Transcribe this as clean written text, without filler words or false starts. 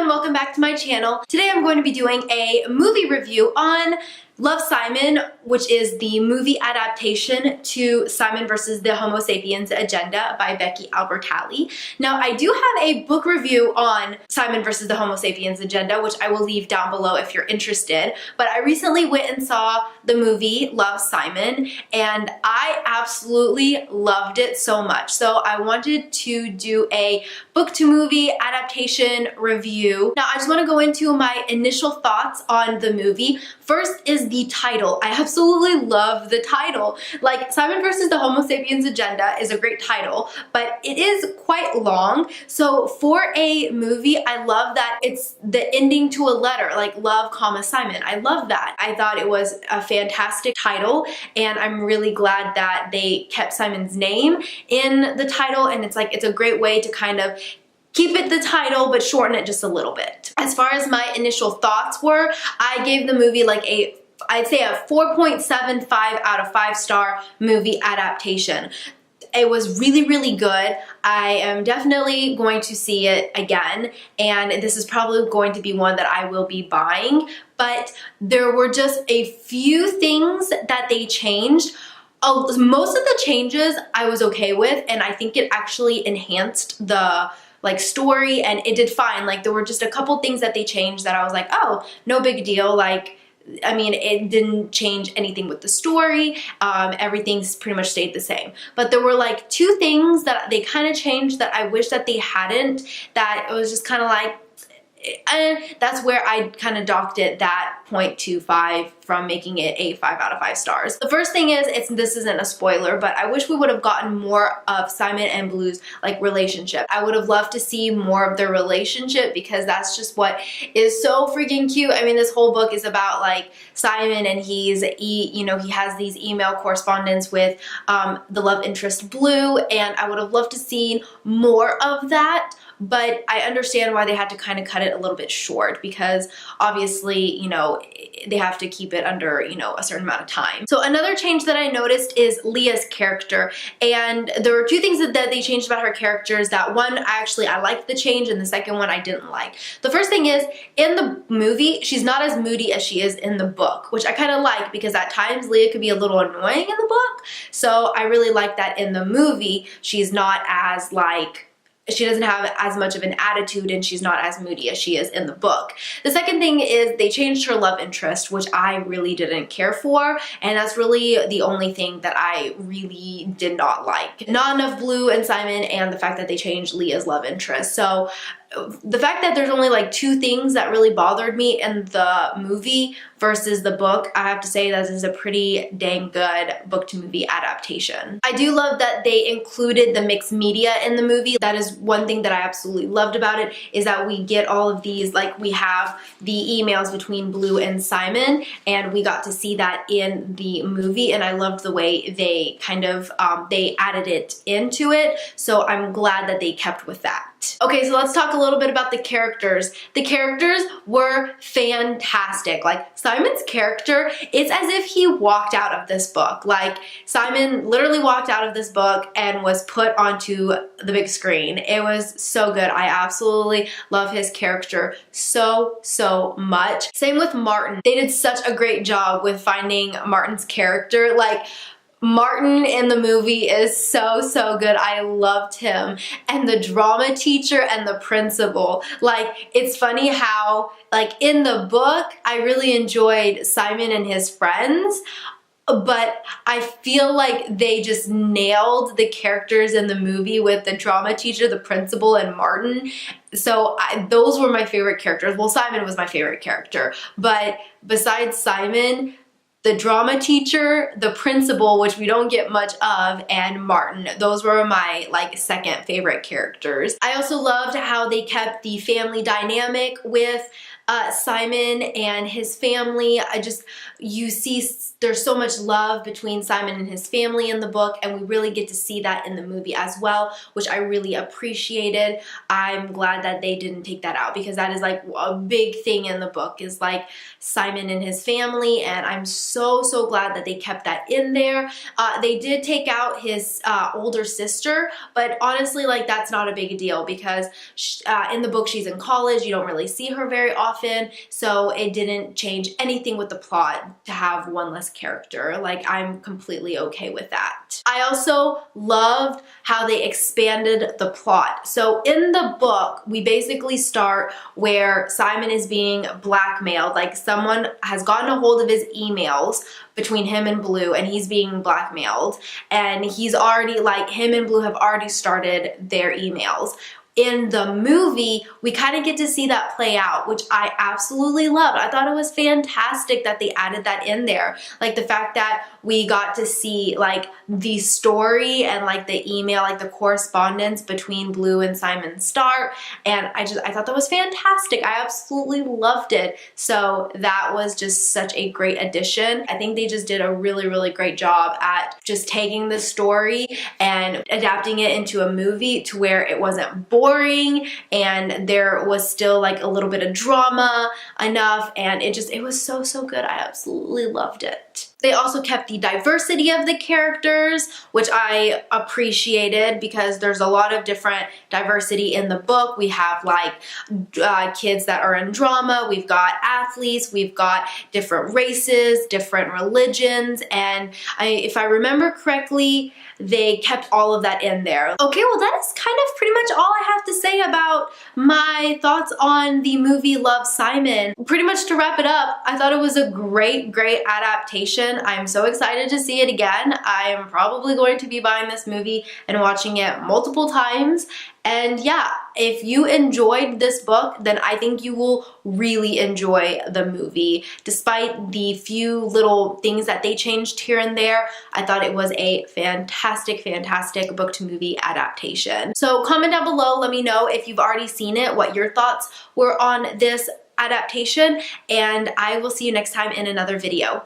everyone, welcome back to my channel. Today I'm going to be doing a movie review on Love, Simon, which is the movie adaptation to Simon versus the Homo Sapiens Agenda by Becky Albertalli. Now, I do have a book review on Simon versus the Homo Sapiens Agenda, which I will leave down below if you're interested, but I recently went and saw the movie Love, Simon, and I absolutely loved it so much. So I wanted to do a book to movie adaptation review. Now, I just want to go into my initial thoughts on the movie. First is the title. I absolutely love the title. Like, Simon versus the Homo Sapiens Agenda is a great title, but it is quite long. So for a movie, I love that it's the ending to a letter, like love, comma, Simon. I love that. I thought it was a fantastic title, and I'm really glad that they kept Simon's name in the title, and it's a great way to kind of keep it the title, but shorten it just a little bit. As far as my initial thoughts were, I gave the movie like I'd say a 4.75 out of 5-star movie adaptation. It was really, really good. I am definitely going to see it again, and this is probably going to be one that I will be buying, but there were just a few things that they changed. Most of the changes I was okay with, and I think it actually enhanced the story, and it did fine. Like, there were just a couple things that they changed that I was like, oh, no big deal. Like, I mean, it didn't change anything with the story. Everything's pretty much stayed the same. But there were like two things that they kind of changed that I wish that they hadn't, that it was just kind of like, that's where I kind of docked it that 0.25 from making it a 5 out of 5 stars. The first thing is, this isn't a spoiler, but I wish we would have gotten more of Simon and Blue's relationship. I would have loved to see more of their relationship, because that's just what is so freaking cute. I mean, this whole book is about Simon, and he has these email correspondence with the love interest Blue, and I would have loved to see more of that. But I understand why they had to kind of cut it a little bit short, because obviously, they have to keep it under, a certain amount of time. So another change that I noticed is Leah's character. And there were two things that they changed about her characters. That one, I liked the change, and the second one I didn't like. The first thing is, in the movie, she's not as moody as she is in the book, which I kind of like, because at times Leah could be a little annoying in the book. So I really like that in the movie, she's not as she doesn't have as much of an attitude, and she's not as moody as she is in the book. The second thing is they changed her love interest, which I really didn't care for, and that's really the only thing that I really did not like. Not enough Blue and Simon, and the fact that they changed Leah's love interest. So the fact that there's only two things that really bothered me in the movie versus the book, I have to say that this is a pretty dang good book to movie adaptation. I do love that they included the mixed media in the movie. That is one thing that I absolutely loved about it, is that we get all of these, we have the emails between Blue and Simon, and we got to see that in the movie, and I loved the way they kind of, they added it into it, so I'm glad that they kept with that. Okay, so let's talk a little bit about the characters. The characters were fantastic. Simon's character, it's as if he walked out of this book. Simon literally walked out of this book and was put onto the big screen. It was so good. I absolutely love his character so much. Same with Martin. They did such a great job with finding Martin's character. Martin in the movie is so good. I loved him. And the drama teacher and the principal. It's funny how, in the book, I really enjoyed Simon and his friends, but I feel like they just nailed the characters in the movie with the drama teacher, the principal, and Martin. So those were my favorite characters. Well, Simon was my favorite character, but besides Simon, the drama teacher, the principal, which we don't get much of, and Martin. Those were my second favorite characters. I also loved how they kept the family dynamic with Simon and his family. You see there's so much love between Simon and his family in the book, and we really get to see that in the movie as well, which I really appreciated. I'm glad that they didn't take that out, because that is like a big thing in the book, is like Simon and his family, and I'm so glad that they kept that in there. They did take out his older sister, but honestly, like, that's not a big deal, because in the book she's in college, you don't really see her very often, so it didn't change anything with the plot to have one less character. Like, I'm completely okay with that. I also loved how they expanded the plot. So in the book, we basically start where Simon is being blackmailed. Like, someone has gotten a hold of his emails between him and Blue, and he's being blackmailed, and he's already, like, him and Blue have already started their emails. In the movie, we kind of get to see that play out, which I absolutely loved. I thought it was fantastic that they added that in there. Like, the fact that we got to see, like, the story and, like, the email, like, the correspondence between Blue and Simon Starr, and I thought that was fantastic. I absolutely loved it. So that was just such a great addition. I think they just did a really great job at just taking the story and adapting it into a movie to where it wasn't boring, and there was still, like, a little bit of drama enough, and it was so good. I absolutely loved it. They also kept the diversity of the characters, which I appreciated, because there's a lot of different diversity in the book. We have, like, kids that are in drama, we've got athletes, we've got different races, different religions, and if I remember correctly, they kept all of that in there. Okay, well, that is kind of pretty much all I have to say about my thoughts on the movie Love, Simon. Pretty much to wrap it up, I thought it was a great adaptation. I'm so excited to see it again. I am probably going to be buying this movie and watching it multiple times. And yeah, if you enjoyed this book, then I think you will really enjoy the movie. Despite the few little things that they changed here and there, I thought it was a fantastic book to movie adaptation. So comment down below, let me know if you've already seen it, what your thoughts were on this adaptation, and I will see you next time in another video.